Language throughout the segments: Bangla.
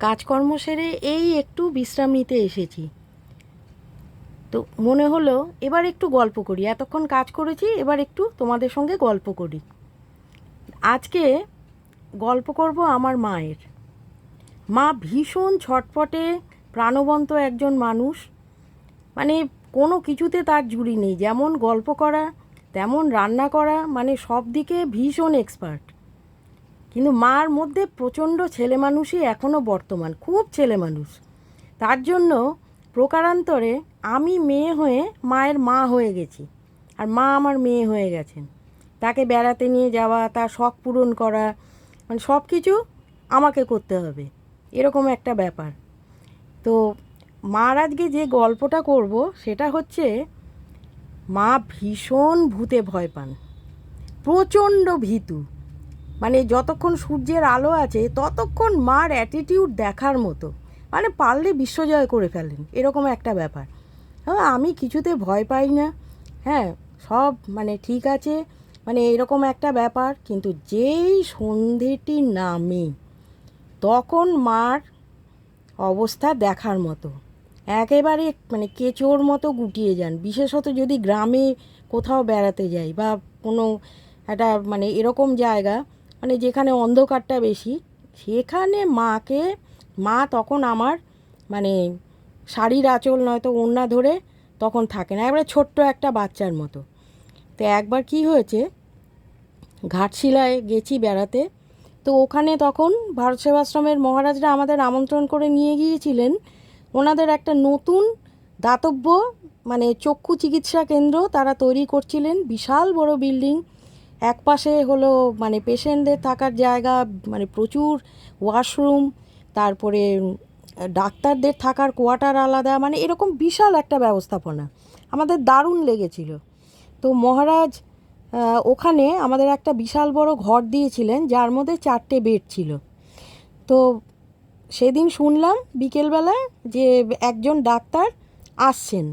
কাজকর্ম সেরে এই একটু বিশ্রাম নিতে এসেছি। তো মনে হলো এবার একটু গল্প করি, এতক্ষণ কাজ করেছি, এবার একটু তোমাদের সঙ্গে গল্প করি। আজকে গল্প করব আমার মায়ের। মা ভীষণ ছটফটে, প্রাণবন্ত একজন মানুষ। মানে কোনো কিছুতে তার জুড়ি নেই, যেমন গল্প করা তেমন রান্না করা, মানে সব দিকে ভীষণ এক্সপার্ট। কিন্তু মার মধ্যে প্রচণ্ড ছেলে মানুষই এখনও বর্তমান, খুব ছেলে মানুষ। তার জন্য প্রকারান্তরে আমি মেয়ে হয়ে মায়ের মা হয়ে গেছি, আর মা আমার মেয়ে হয়ে গেছেন। তাকে বেড়াতে নিয়ে যাওয়া, তার শখ পূরণ করা, মানে সব কিছু আমাকে করতে হবে, এরকম একটা ব্যাপার। তো মার আজকে যে গল্পটা করব সেটা হচ্ছে, মা ভীষণ ভূতে ভয় পান, প্রচণ্ড ভীতু। মানে যতক্ষণ সূর্যের আলো আছে ততক্ষণ মার অ্যাটিটিউড দেখার মতো, মানে পারলে বিশ্বজয় করে ফেলেন, এরকম একটা ব্যাপার। হ্যাঁ, আমি কিছুতে ভয় পাই না। হ্যাঁ, সব মানে ঠিক আছে, মানে এরকম একটা ব্যাপার। কিন্তু যেই সন্ধেটি নামে তখন মার অবস্থা দেখার মতো, একেবারে মানে কেঁচোর মতো গুটিয়ে যান। বিশেষত যদি গ্রামে কোথাও বেড়াতে যাই বা কোনো একটা মানে এরকম জায়গা, মানে যেখানে অন্ধকারটা বেশি, সেখানে মা তখন আমার মানে শাড়ির আঁচল নয়তো ওড়না ধরে তখন থাকে না, একেবারে ছোট্ট একটা বাচ্চার মতো। তো একবার কি হয়েছে, ঘাটশিলায় গেছি বেড়াতে। তো ওখানে তখন ভারত সেবাশ্রমের মহারাজরা আমাদের আমন্ত্রণ করে নিয়ে গিয়েছিলেন ওনাদের একটা নতুন দাতব্য মানে চক্ষু চিকিৎসা কেন্দ্র তারা তৈরি করছিলেন। বিশাল বড় বিল্ডিং, এক পাশে হলো মানে পেশেন্টদের থাকার জায়গা, মানে প্রচুর ওয়াশরুম, তারপরে ডাক্তারদের থাকার কোয়ার্টার আলাদা, মানে এরকম বিশাল একটা ব্যবস্থাপনা। আমাদের দারুণ লেগেছিল। তো মহারাজ ওখানে আমাদের একটা বিশাল বড় ঘর দিয়েছিলেন, যার মধ্যে 4টে বেড ছিল। তো সেদিন শুনলাম বিকেলবেলায় যে একজন ডাক্তার আসছেন,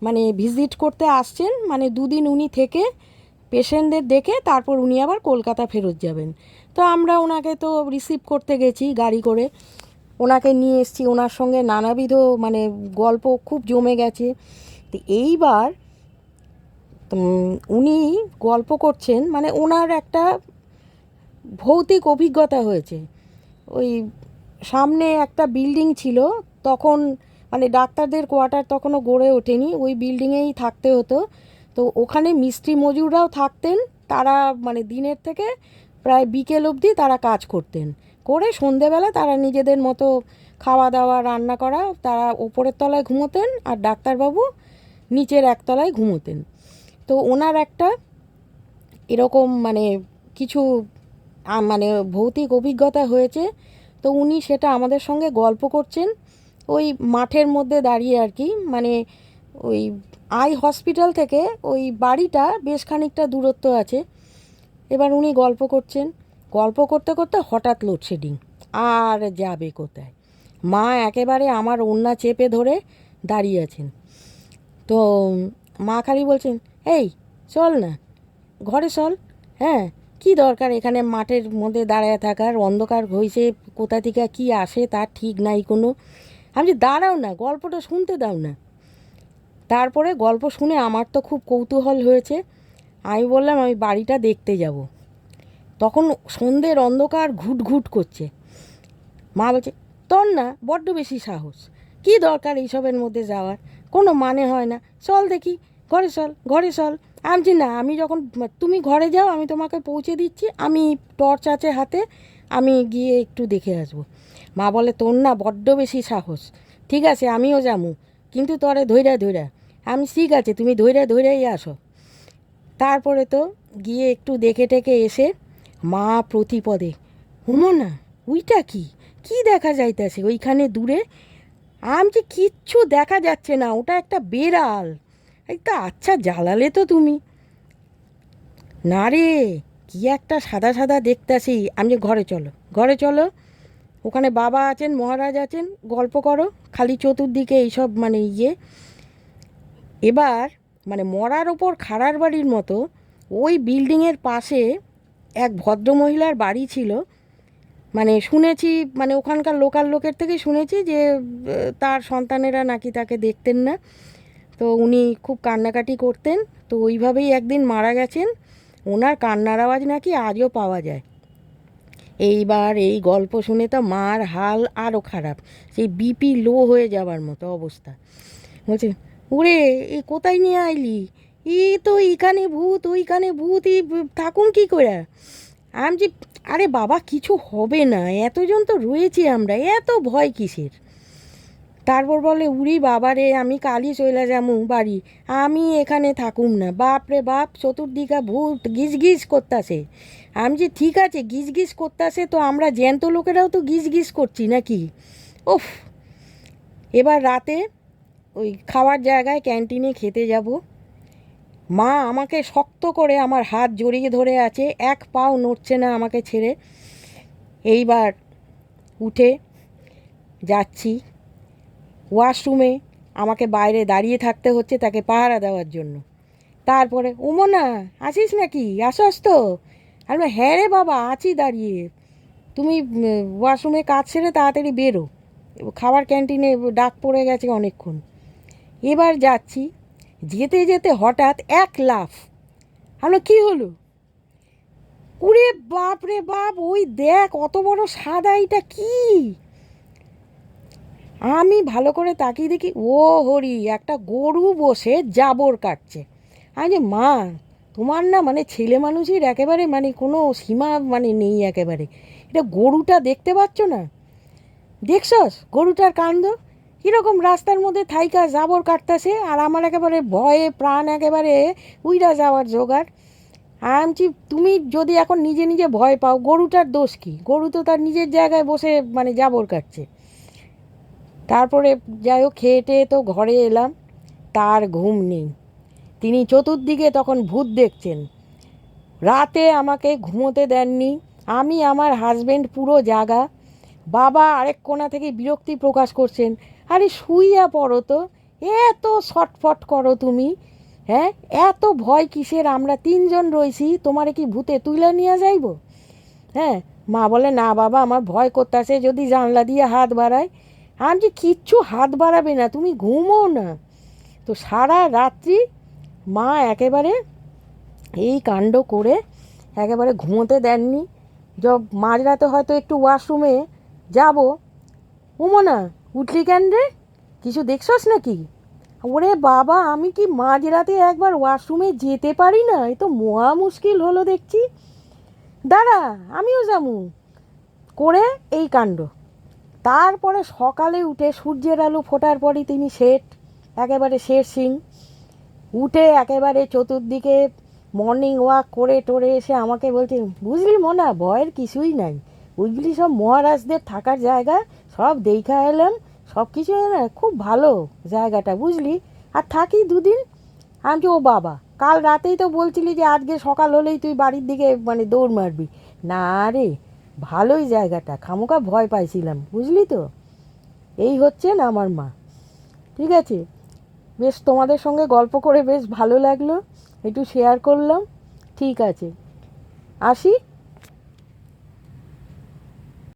মানে ভিজিট করতে আসছেন, মানে 2 দিন উনি থেকে পেশেন্টদের দেখে তারপর উনি আবার কলকাতা ফেরত যাবেন। তো আমরা ওনাকে তো রিসিভ করতে গেছি গাড়ি করে, ওনাকে নিয়ে এসেছি, ওনার সঙ্গে নানাবিধ মানে গল্প খুব জমে গেছে। তো এইবার উনি গল্প করছেন, মানে ওনার একটা ভৌতিক অভিজ্ঞতা হয়েছে। ওই সামনে একটা বিল্ডিং ছিল তখন, মানে ডাক্তারদের কোয়ার্টার তখনও গড়ে ওঠেনি, ওই বিল্ডিংয়েই থাকতে হতো। তো ওখানে মিস্ত্রি মজুররাও থাকতেন, তারা মানে দিনের থেকে প্রায় বিকেল অবধি তারা কাজ করতেন, করে সন্ধেবেলা তারা নিজেদের মতো খাওয়া দাওয়া রান্না করা, তারা ওপরের তলায় ঘুমোতেন আর ডাক্তারবাবু নিচের একতলায় ঘুমোতেন। তো ওনার একটা এরকম মানে কিছু মানে ভৌতিক অভিজ্ঞতা হয়েছে। তো উনি সেটা আমাদের সঙ্গে গল্প করছেন ওই মাঠের মধ্যে দাঁড়িয়ে আর কি, মানে ওই আই হসপিটাল থেকে ওই বাড়িটা বেশ খানিকটা দূরত্ব আছে। এবার উনি গল্প করছেন, গল্প করতে করতে হঠাৎ লোডশেডিং, আর যাবে কোথায়। মা একেবারে আমার ওড়না চেপে ধরে দাঁড়িয়ে আছেন। তো মা খালি বলছেন, এই চল না, ঘরে চল। হ্যাঁ, কি দরকার এখানে মাঠের মধ্যে দাঁড়ায় থাকার, অন্ধকার হয়েছে, কোথা থেকে কি আসে তার ঠিক নাই কোনো। আমি দাঁড়াও না, গল্পটা শুনতে দাও না। তারপরে গল্প শুনে আমার তো খুব কৌতূহল হয়েছে, আমি বললাম আমি বাড়িটা দেখতে যাব। তখন সন্ধ্যের অন্ধকার ঘুট ঘুট করছে। মা বলছে, তোর না বড্ড বেশি সাহস, কি দরকার এইসবের মধ্যে যাওয়ার, কোনো মানে হয় না, চল দেখি, ঘরে চল, ঘরে চল। আমি না, আমি যখন তুমি ঘরে যাও আমি তোমাকে পৌঁছে দিচ্ছি, আমি টর্চ আছে হাতে, আমি গিয়ে একটু দেখে আসবো। মা বলে, তোর না বড্ড বেশি সাহস, ঠিক আছে আমিও যাবো, কিন্তু তরে ধৈর্য ধৈর্য। আমি ঠিক আছে, তুমি ধৈর্য ধৈর্যই আসো। তারপরে তো গিয়ে একটু দেখে টেকে এসে মা প্রতিপদে, হুমো না, ওইটা কি, কি দেখা যাইতেছে ওইখানে দূরে? আমি যে কিচ্ছু দেখা যাচ্ছে না, ওটা একটা বেড়াল। একটা আচ্ছা জ্বালালে তো তুমি। না রে, কি একটা সাদা সাদা দেখতাছি। আমি যে ঘরে চলো, ঘরে চলো, ওখানে বাবা আছেন, মহারাজ আছেন, গল্প করো, খালি চতুর্দিকে এইসব মানে এবার মানে মরার ওপর খাড়ার বাড়ির মতো ওই বিল্ডিংয়ের পাশে এক ভদ্রমহিলার বাড়ি ছিল। মানে শুনেছি, মানে ওখানকার লোকাল লোকের থেকে শুনেছি যে তার সন্তানেরা নাকি তাকে দেখতেন না, তো উনি খুব কান্নাকাটি করতেন, তো ওইভাবেই একদিন মারা গেছেন। ওনার কান্নার আওয়াজ নাকি আজও পাওয়া যায়। এইবার এই গল্প শুনে তো মার হাল আরও খারাপ, সেই বিপি লো হয়ে যাওয়ার মতো অবস্থা। বলছে, ওরে এই কোথায় নিয়ে আইলি, ই তো এইখানে ভূত ওইখানে ভূত, ই থাকুন কী করে। আমি যে, আরে বাবা কিছু হবে না, এতজন তো রয়েছি আমরা, এত ভয় কিসের। তারপর বলে, উড়ি বাবা রে, আমি কালই চলে যামু বাড়ি, আমি এখানে থাকুম না, বাপ রে বাপ চতুর্দিকে ভূত গিজ গিজ করতেছে। আমি যে ঠিক আছে গিজ গিজ করতেছে, তো আমরা জ্যান্ত লোকেরাও তো গিজ গিজ করছি নাকি। ওফ। এবার রাতে ওই খাওয়ার জায়গায় ক্যান্টিনে খেতে যাব, মা আমাকে শক্ত করে আমার হাত জড়িয়ে ধরে আছে, এক পাও নড়ছে না আমাকে ছেড়ে। এইবার উঠে যাচ্ছি ওয়াশরুমে, আমাকে বাইরে দাঁড়িয়ে থাকতে হচ্ছে তাকে পাহারা দেওয়ার জন্য। তারপরে, ওমনা আসিস নাকি, আসস তো। আর হ্যাঁ রে বাবা আছি দাঁড়িয়ে, তুমি ওয়াশরুমে কাজ সেরে তাড়াতাড়ি বেরো, খাবার ক্যান্টিনে ডাক পড়ে গেছে অনেকক্ষণ। এবার যাচ্ছি, যেতে যেতে হঠাৎ এক লাফ। হলো কী হলো, উরে বাপ রে বাপ, ওই দেখ অত বড় সাদা, এটা কি। আমি ভালো করে তাকিয়ে দেখি, ও হরি, একটা গরু বসে জাবর কাটছে। আমি যে, মা তোমার না মানে ছেলে মানুষের একেবারে মানে কোনো সীমা মানে নেই একেবারে, এটা গরুটা দেখতে পাচ্ছ না, দেখছস গরুটার কাণ্ড, কীরকম রাস্তার মধ্যে থাইকা জাবর কাটতেছে, আর আমার একেবারে ভয়ে প্রাণ একেবারে উইরা যাওয়ার জোগাড়। আমি, তুমি যদি এখন নিজে নিজে ভয় পাও, গরুটার দোষ কী, গরু তো তার নিজের জায়গায় বসে মানে জাবর কাটছে। তারপরে যাই হোক খেয়ে টেয়ে তো ঘরে এলাম, তার ঘুম নেই, তিনি চতুর্দিকে তখন ভূত দেখছেন, রাতে আমাকে ঘুমোতে দেননি। আমি আমার হাজবেন্ড পুরো জাগা, বাবা আরেক কোণা থেকে বিরক্তি প্রকাশ করছেন, আরে শুইয়া পড়ো তো, এত ছটফট করো তুমি, হ্যাঁ এত ভয় কিসের, আমরা তিনজন রয়েছি, তোমারে কি ভূতে তুইলা নিয়ে যাইব। হ্যাঁ, মা বলে, না বাবা আমার ভয় করতেছে, যদি জানলা দিয়ে হাত বাড়ায়। আমি যে, কিচ্ছু হাত বাড়াবে না, তুমি ঘুমো না। তো সারা রাত্রি মা একেবারে এই কাণ্ড করে একেবারে ঘুমোতে দেননি। মাঝরাতে হয়তো একটু ওয়াশরুমে যাব, না উঠলি কেন রে, কিছু দেখছস নাকি। ওরে বাবা, আমি কি মাঝরাতে একবার ওয়াশরুমে যেতে পারি না, এ তো মহা মুশকিল হলো দেখছি, দাঁড়া আমিও যাবো করে এই কাণ্ড। তারপরে সকালে উঠে সূর্যের আলো ফোটার পরই তিনি সেট, একেবারে শের সিং, উঠে একেবারে চতুর্দিকে মর্নিং ওয়াক করে টোরে এসে আমাকে বলছে, বুঝলি মোনা ভয়ের কিছুই নাই, ওইগুলি সব মহারাজদের থাকার জায়গা, সব দেখা এলাম, সব কিছু না খুব ভালো জায়গাটা বুঝলি, আর থাকি দুদিন। আমি ও বাবা, কাল রাতেই তো বলছিলি যে আজকে সকাল হলেই তুই বাড়ির দিকে মানে দৌড় মারবি। না রে, ভালোই জায়গাটা, খামোকা ভয় পাইছিলাম বুঝলি তো। এই হচ্ছেন আমার মা। ঠিক আছে, বেশ তোমাদের সঙ্গে গল্প করে বেশ ভালো লাগলো, একটু শেয়ার করলাম। ঠিক আছে, আসি।